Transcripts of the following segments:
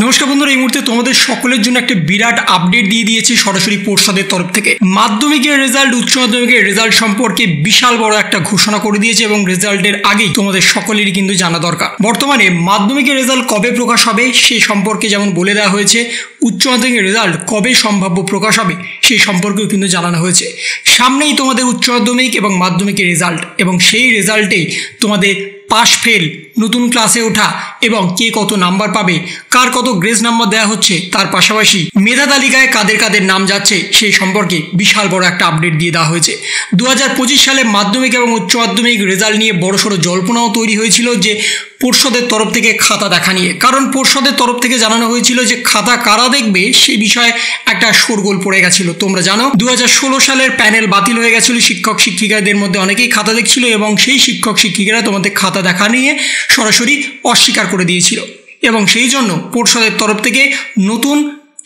নমস্কার বন্ধুরা, এই মুহূর্তে তোমাদের সকলের জন্য একটা বিরাট আপডেট দিয়ে দিয়েছে সরাসরি পর্ষদের তরফ থেকে। মাধ্যমিকের রেজাল্ট, উচ্চ মাধ্যমিকের রেজাল্ট সম্পর্কে বিশাল বড় একটা ঘোষণা করে দিয়েছে এবং রেজাল্টের আগেই তোমাদের সকলেরই কিন্তু জানা দরকার। বর্তমানে মাধ্যমিকের রেজাল্ট কবে প্রকাশ হবে সে সম্পর্কে যেমন বলে দেওয়া হয়েছে, উচ্চ মাধ্যমিকের রেজাল্ট কবে সম্ভাব্য প্রকাশ হবে সেই সম্পর্কেও কিন্তু জানানো হয়েছে। সামনেই তোমাদের উচ্চ মাধ্যমিক এবং মাধ্যমিকের রেজাল্ট, এবং সেই রেজাল্টেই তোমাদের পাস ফেল, নতুন ক্লাসে ওঠা এবং কে কত নাম্বার পাবে, কার কত গ্রেস নাম্বার দেওয়া হচ্ছে, তার পাশাপাশি মেধা তালিকায় কাদের কাদের নাম যাচ্ছে সেই সম্পর্কে বিশাল বড় একটা আপডেট দিয়ে দেওয়া হয়েছে। 2025 সালে মাধ্যমিক এবং উচ্চ মাধ্যমিক রেজাল্ট নিয়ে বড়সড় জল্পনাও তৈরি হয়েছিল যে পর্ষদের তরফ থেকে খাতা দেখা নিয়ে, কারণ পর্ষদের তরফ থেকে জানানো হয়েছিল যে খাতা কারা দেখবে সেই বিষয়ে একটা শোরগোল পড়ে গেছিল। তোমরা জানো 2016 সালের প্যানেল বাতিল হয়ে গেছিল, শিক্ষক শিক্ষিকাদের মধ্যে অনেকেই খাতা দেখছিল এবং সেই শিক্ষক শিক্ষিকারা তোমাদের খাতা দেখা নিয়ে সরাসরি অস্বীকার করে দিয়েছিল, এবং সেই জন্য পর্ষদের তরফ থেকে নতুন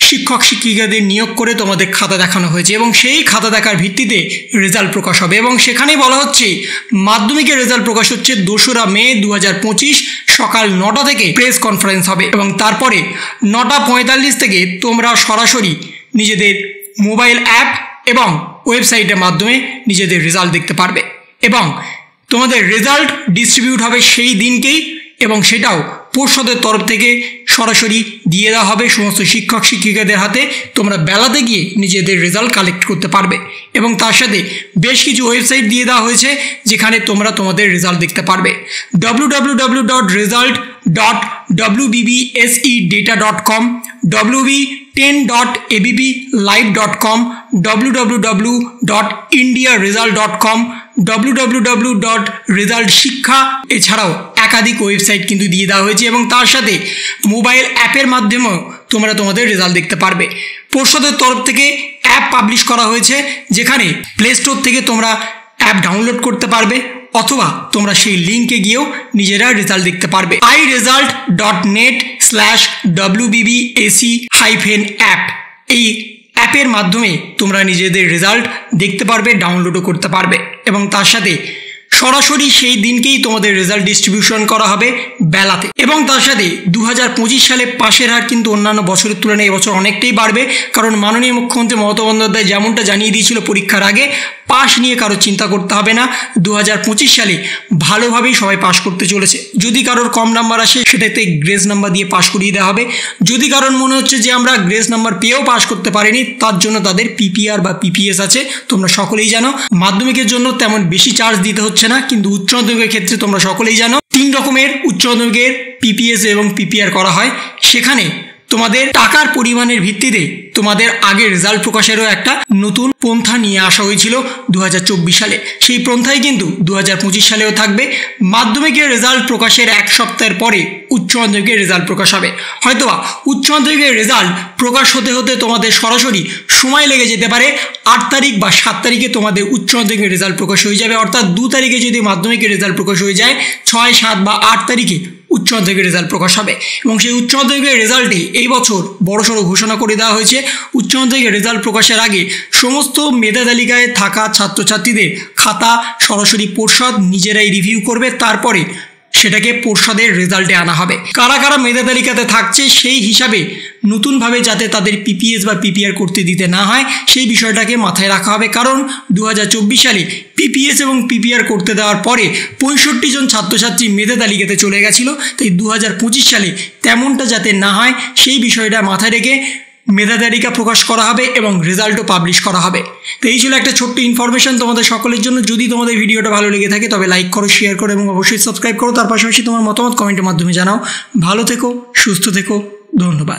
শিক্ষক শিক্ষিকাদের নিয়োগ করে তোমাদের খাতা দেখানো হয়েছে এবং সেই খাতা দেখার ভিত্তিতে রেজাল্ট প্রকাশ হবে। এবং সেখানেই বলা হচ্ছে মাধ্যমিকের রেজাল্ট প্রকাশ হচ্ছে 2রা মে 2025 সকাল 9টা থেকে প্রেস কনফারেন্স হবে, এবং তারপরে 9:45 থেকে তোমরা সরাসরি নিজেদের মোবাইল অ্যাপ এবং ওয়েবসাইটের মাধ্যমে নিজেদের রেজাল্ট দেখতে পারবে, এবং তোমাদের রেজাল্ট ডিস্ট্রিবিউট হবে সেই দিনকেই, এবং সেটাও পর্ষদের তরফ থেকে সরাসরি দিয়ে দেওয়া হবে সমস্ত শিক্ষক শিক্ষিকাদের হাতে। তোমরা বেলাতে গিয়ে নিজেদের রেজাল্ট কালেক্ট করতে পারবে, এবং তার সাথে বেশ কিছু ওয়েবসাইট দিয়ে দেওয়া হয়েছে যেখানে তোমরা তোমাদের রেজাল্ট দেখতে পারবে। www.result.wbbsedata.com, wb10.abblive.com, www.indiaresult.com, www.resultshikha, এছাড়াও একাধিক ওয়েবসাইট কিন্তু দিয়ে দেওয়া হয়েছে, এবং তার সাথে মোবাইল অ্যাপের মাধ্যমেও তোমরা তোমাদের রেজাল্ট দেখতে পারবে। পর্ষদের তরফ থেকে অ্যাপ পাবলিশ করা হয়েছে যেখানে প্লে স্টোর থেকে তোমরা অ্যাপ ডাউনলোড করতে পারবে, অথবা তোমরা সেই লিঙ্কে গিয়েও নিজেরা রেজাল্ট দেখতে পারবে। iresult.net/wbbac-app এই অ্যাপের মাধ্যমে তোমরা নিজেদের রেজাল্ট দেখতে পারবে, ডাউনলোডও করতে পারবে, এবং তার সাথে সরাসরি সেই দিনকেই তোমাদের রেজাল্ট ডিস্ট্রিবিউশন করা হবে বেলাতে। এবং তার সাথে 2025 সালে পাশের হার কিন্তু অন্যান্য বছরের তুলনায় এবছর অনেকটাই বাড়বে, কারণ মাননীয় মুখ্যমন্ত্রী মমতা বন্দ্যোপাধ্যায় যেমনটা জানিয়ে দিয়েছিল পরীক্ষার আগে, পাস নিয়ে কারো চিন্তা করতে হবে না। 2025 সালে ভালোভাবেই সবাই পাস করতে চলেছে। যদি কারোর কম নাম্বার আসে সেটাতে গ্রেস নাম্বার দিয়ে পাস করিয়ে দেওয়া হবে। যদি কারোর মনে হচ্ছে যে আমরা গ্রেস নাম্বার পেয়েও পাস করতে পারিনি, তার জন্য তাদের পিপিআর বা পিপিএস আছে। তোমরা সকলেই জানো মাধ্যমিকের জন্য তেমন বেশি চার্জ দিতে হচ্ছে না, কিন্তু উচ্চ মাধ্যমিকের ক্ষেত্রে তোমরা সকলেই জানো 3 রকমের উচ্চ মাধ্যমিকের পিপিএস এবং পিপিআর করা হয়। সেখানে তোমাদের টাকার পরিমাণের ভিত্তিতে তোমাদের আগের রেজাল্ট প্রকাশেরও একটা নতুন পন্থা নিয়ে আসা হয়েছিল 2024 সালে। সেই পন্থাই কিন্তু 2025 সালেও থাকবে। মাধ্যমিকের রেজাল্ট প্রকাশের 1 সপ্তাহের পরে উচ্চ মাধ্যমিকের রেজাল্ট প্রকাশ হবে। হয়তোবা উচ্চ মাধ্যমিকের রেজাল্ট প্রকাশ হতে হতে তোমাদের সরাসরি সময় লেগে যেতে পারে 8 তারিখ বা 7 তারিখে তোমাদের উচ্চ মাধ্যমিকের রেজাল্ট প্রকাশ হয়ে যাবে। অর্থাৎ 2 তারিখে যদি মাধ্যমিকের রেজাল্ট প্রকাশ হয়ে যায়, 6, 7 বা 8 তারিখে উচ্চ মাধ্যমিকের রেজাল্ট প্রকাশ হবে। এবং সেই উচ্চ মাধ্যমিকের রেজাল্টে এই বছর বড়সড় ঘোষণা করে দেওয়া হয়েছে, উচ্চ মাধ্যমিকের রেজাল্ট প্রকাশের আগে সমস্ত মেধা তালিকায় থাকা ছাত্রছাত্রীদের খাতা সরাসরি পর্ষদ নিজেরাই রিভিউ করবে, তারপরে সেটাকে পর্ষদের রেজাল্টে আনা হবে। কারা কারা মেধা তালিকাতে থাকছে সেই হিসাবে নতুনভাবে যাতে তাদের পিপিএস বা পিপিআর করতে দিতে না হয় সেই বিষয়টাকে মাথায় রাখা হবে, কারণ 2024 সালে পিপিএস এবং পিপিআর করতে দেওয়ার পরে 65 জন ছাত্রছাত্রী মেধা তালিকাতে চলে গেছিল। তাই 2025 সালে তেমনটা যাতে না হয় সেই বিষয়টা মাথায় রেখে মেধা তালিকা প্রকাশ করা হবে এবং রেজাল্টও পাবলিশ করা হবে। তো এই ছিল একটা ছোট্ট ইনফরমেশন তোমাদের সকলের জন্য। যদি তোমাদের ভিডিওটা ভালো লেগে থাকে তবে লাইক করো, শেয়ার করো এবং অবশ্যই সাবস্ক্রাইব করো। তার পাশাপাশি তোমার মতামত কমেন্টের মাধ্যমে জানাও। ভালো থেকো, সুস্থ থেকো, ধন্যবাদ।